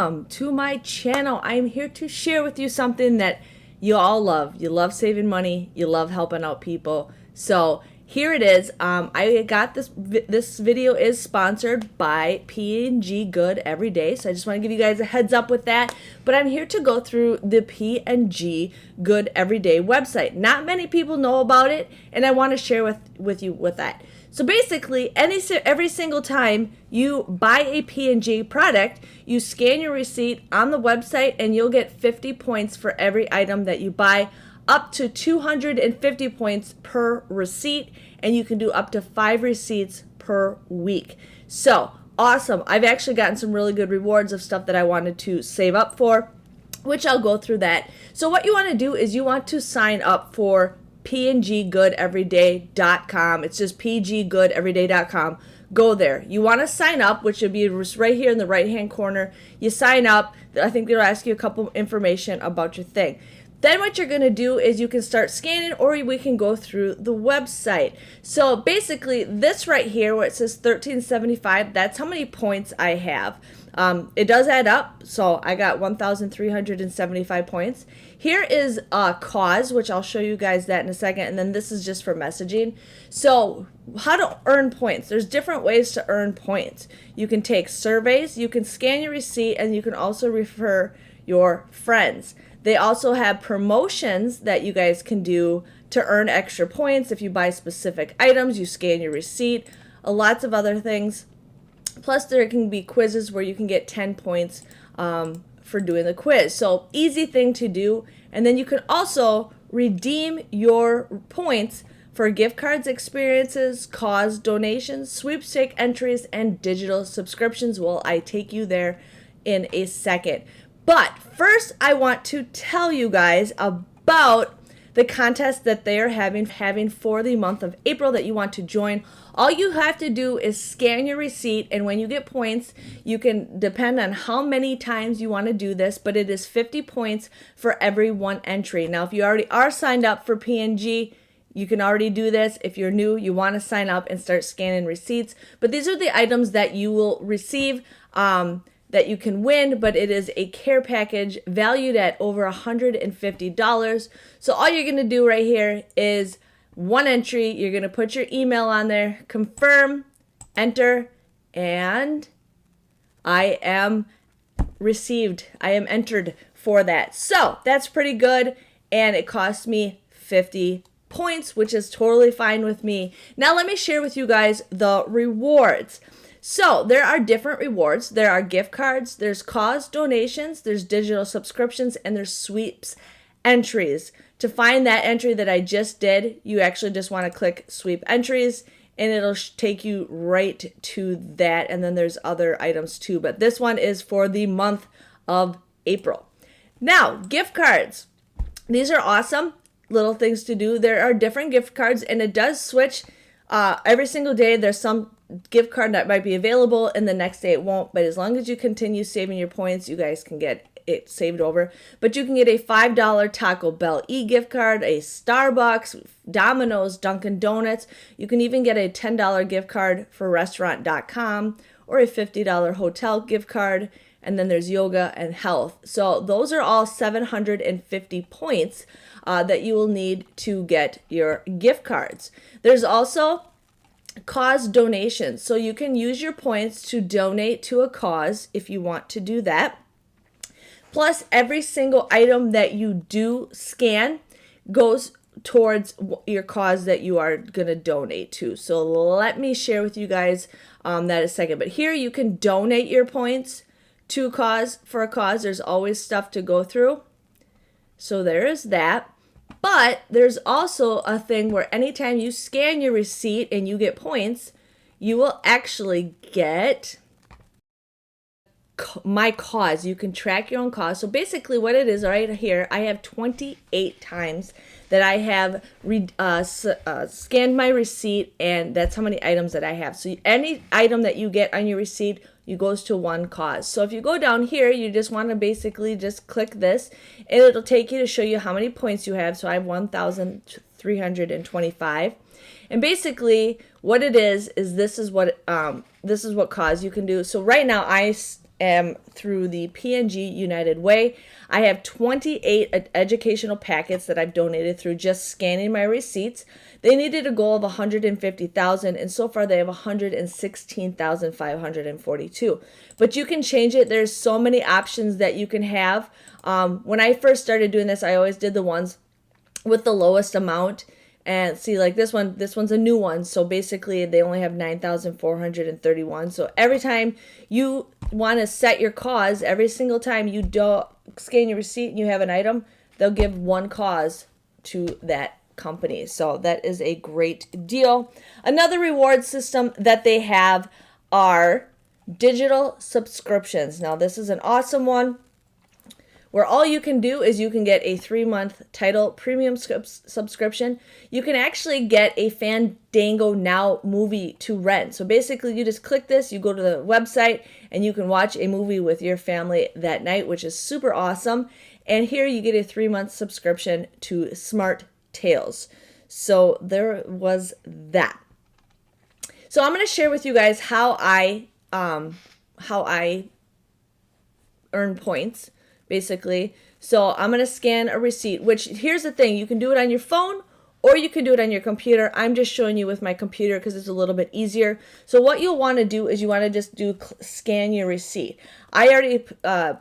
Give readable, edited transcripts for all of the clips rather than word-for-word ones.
welcome to my channel. I am here to share with you something that you all love. You love saving money. You love helping out people. So here it is. I got this. This video is sponsored by P&G Good Everyday. So I just want to give you guys a heads up with that. But I'm here to go through the P&G Good Everyday website. Not many people know about it, and I want to share with you with that. So basically, every single time you buy a P&G product, you scan your receipt on the website and you'll get 50 points for every item that you buy, up to 250 points per receipt, and you can do up to 5 receipts per week. So awesome. I've actually gotten some really good rewards of stuff that I wanted to save up for, which I'll go through that. So what you want to do is you want to sign up for pnggoodeveryday.com. It's just pnggoodeveryday.com. Go there. You want to sign up, which would be right here in the right hand corner. You sign up. I think they'll ask you a couple information about your thing. Then what you're going to do is you can start scanning, or we can go through the website. So basically this right here where it says 1375, that's how many points I have. It does add up, so I got 1,375 points. Here is a cause, which I'll show you guys that in a second, and then this is just for messaging. So how to earn points. There's different ways to earn points. You can take surveys, you can scan your receipt, and you can also refer your friends. They also have promotions that you guys can do to earn extra points. If you buy specific items, you scan your receipt, lots of other things. Plus, there can be quizzes where you can get 10 points for doing the quiz. So easy thing to do. And then you can also redeem your points for gift cards, experiences, cause donations, sweepstake entries, and digital subscriptions. Well, I take you there in a second. But first, I want to tell you guys about the contest that they are having for the month of April that you want to join. All you have to do is scan your receipt, and when you get points, you can depend on how many times you want to do this, but it is 50 points for every one entry. Now, if you already are signed up for P&G, you can already do this. If you're new, you want to sign up and start scanning receipts. But these are the items that you will receive that you can win, but it is a care package valued at over $150. So all you're going to do right here is one entry. You're going to put your email on there, confirm, enter, and I am received. I am entered for that. So that's pretty good, and it cost me 50 points, which is totally fine with me. Now let me share with you guys the rewards. So there are different rewards. There are gift cards, there's cause donations, there's digital subscriptions, and there's sweeps entries. To find that entry that I just did, you actually just want to click sweep entries, and it'll take you right to that. And then there's other items too, but this one is for the month of April. Now, gift cards. These are awesome little things to do. There are different gift cards, and it does switch every single day. There's some gift card that might be available, and the next day it won't, but as long as you continue saving your points, you guys can get it saved over. But you can get a $5 Taco Bell e-gift card, a Starbucks, Domino's, Dunkin' Donuts. You can even get a $10 gift card for restaurant.com, or a $50 hotel gift card, and then there's yoga and health. So those are all 750 points that you will need to get your gift cards. There's also cause donations. So you can use your points to donate to a cause if you want to do that. Plus, every single item that you do scan goes towards your cause that you are going to donate to. So let me share with you guys that in a second. But here you can donate your points to a cause. For a cause, there's always stuff to go through. So there is that. But there's also a thing where anytime you scan your receipt and you get points, you will actually get my cause. You can track your own cause. So basically what it is right here, I have 28 times that I have scanned my receipt, and that's how many items that I have. So any item that you get on your receipt, you goes to one cause. So if you go down here, you just want to basically just click this, and it'll take you to show you how many points you have. So I have 1,325. And basically what it is this is what cause you can do. So right now am through the P&G United Way. I have 28 educational packets that I've donated through just scanning my receipts. They needed a goal of 150,000, and so far they have 116,542. But you can change it. There's so many options that you can have. When I first started doing this, I always did the ones with the lowest amount. And see, like this one's a new one. So basically they only have 9,431. So every time you want to set your cause, every single time you scan your receipt and you have an item, they'll give one cause to that company. So that is a great deal. Another reward system that they have are digital subscriptions. Now this is an awesome one, where all you can do is you can get a 3-month Tidal premium subscription. You can actually get a Fandango Now movie to rent. So basically you just click this, you go to the website, and you can watch a movie with your family that night, which is super awesome. And here you get a 3-month subscription to Smart Tales. So there was that. So I'm going to share with you guys how I earn points, basically. So I'm going to scan a receipt, which here's the thing. You can do it on your phone or you can do it on your computer. I'm just showing you with my computer because it's a little bit easier. So what you'll want to do is you want to just scan your receipt. I already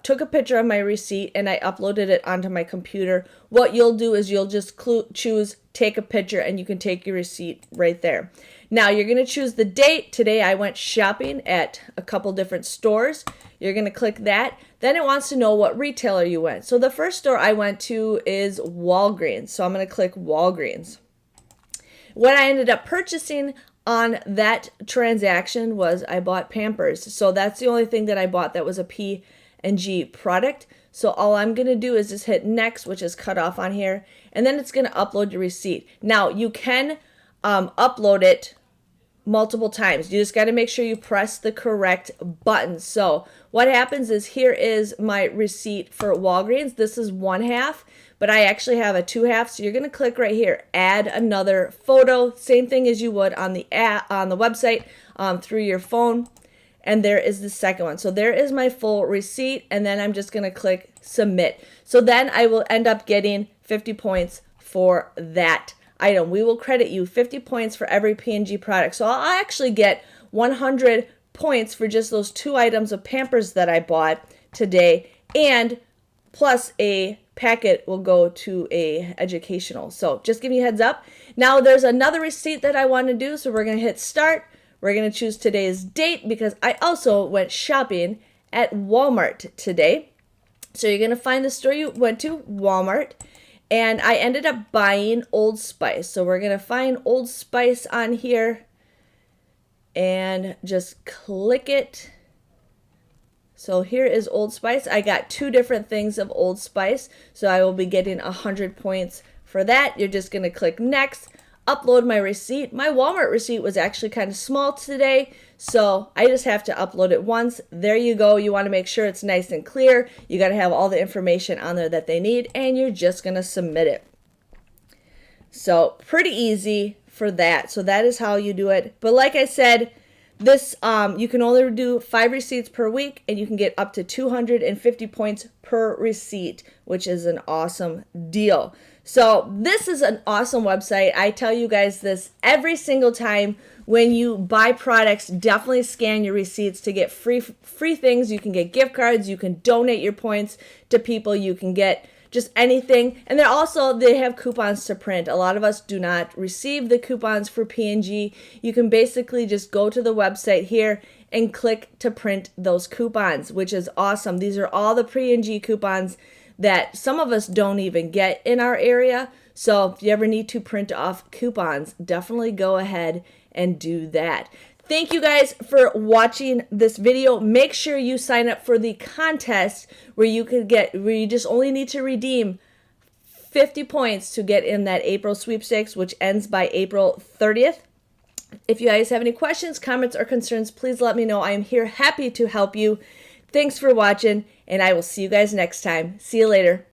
took a picture of my receipt and I uploaded it onto my computer. What you'll do is you'll just choose take a picture and you can take your receipt right there. Now you're going to choose the date. Today I went shopping at a couple different stores. You're going to click that. Then it wants to know what retailer you went. So the first store I went to is Walgreens. So I'm going to click Walgreens. What I ended up purchasing on that transaction was I bought Pampers. So that's the only thing that I bought that was a P&G product. So all I'm going to do is just hit next, which is cut off on here. And then it's going to upload your receipt. Now you can upload it multiple times. You just got to make sure you press the correct button. So what happens is here is my receipt for Walgreens. This is 1/2, but I actually have a 2/2. So you're going to click right here, add another photo, same thing as you would on the app, on the website, through your phone. And there is the second one. So there is my full receipt, and then I'm just going to click submit. So then I will end up getting 50 points for that item. We will credit you 50 points for every P&G product. So I'll actually get 100 points for just those 2 items of Pampers that I bought today, and plus a packet will go to a educational. So just giving you a heads up. Now there's another receipt that I want to do. So we're going to hit start. We're going to choose today's date because I also went shopping at Walmart today. So you're going to find the store you went to, Walmart. And I ended up buying Old Spice. So we're going to find Old Spice on here and just click it. So here is Old Spice. I got 2 different things of Old Spice. So I will be getting 100 points for that. You're just going to click next, upload my receipt. My Walmart receipt was actually kind of small today, so I just have to upload it once. There you go. You want to make sure it's nice and clear. You got to have all the information on there that they need, and you're just going to submit it. So pretty easy for that. So that is how you do it. But like I said, this you can only do 5 receipts per week, and you can get up to 250 points per receipt, which is an awesome deal. So this is an awesome website. I tell you guys this every single time. When you buy products, definitely scan your receipts to get free things. You can get gift cards. You can donate your points to people. You can get just anything. And they have coupons to print. A lot of us do not receive the coupons for P&G. You can basically just go to the website here and click to print those coupons, which is awesome. These are all the P&G coupons that some of us don't even get in our area. So if you ever need to print off coupons, definitely go ahead and do that. Thank you guys for watching this video. Make sure you sign up for the contest where you just only need to redeem 50 points to get in that April sweepstakes, which ends by April 30th. If you guys have any questions, comments, or concerns, please let me know. I am here happy to help you. Thanks for watching, and I will see you guys next time. See you later.